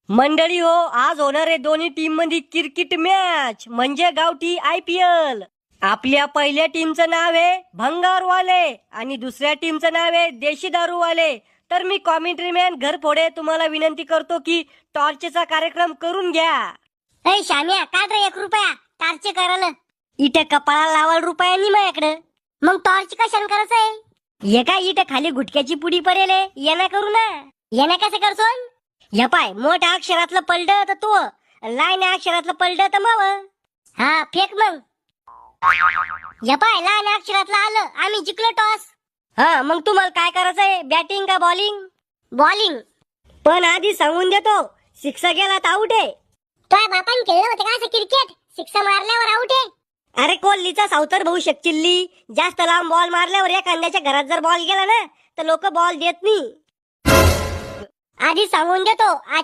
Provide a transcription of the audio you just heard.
मंडळी हो, आज होणार आहे दोन्ही टीम मध्ये क्रिकेट मॅच म्हणजे गावठी IPL. आपल्या पहिल्या टीमचं नाव आहे भंगारवाले आणि दुसऱ्या टीमचं नाव आहे देशी दारूवाले. तर मी कॉमेंट्री मॅन घरफोडे तुम्हाला विनंती करतो की टॉर्चचा कार्यक्रम करून घ्या. ए शाम्या काढ रे 1 रुपया टॉर्च करायला. इथे कपाळाला लावाल रुपया नाही माझ्याकडे. मग टॉर्च कशाने करायचंय? हे काय इथे खाली गुटक्याची पुडी पडेल येणा करू ना. येणे कसं करसोन? या पाय मोठ्या अक्षरातलं पलड तर तो लहान अक्षरातलं पलड तर माव. हा फेक मग. या पाय लहान अक्षरातलं आलं आम्ही जिंकलो टॉस. हा मग तुम्हाला काय करायचंय, बॅटिंग का बॉलिंग? बॉलिंग. पण आधी सांगून देतो, सिक्स गेला तर आउट आहे. तुझ्या बापाने खेळलं होतं का असं क्रिकेट? 6 मारल्यावर आउट आहे. अरे कोहलीचा सावतर भाऊ शकचिल्ली जास्त लांब बॉल मारल्यावर एखाद्याच्या घरात जर बॉल गेला ना तर लोक बॉल देत नाही. आधी सांगून देतो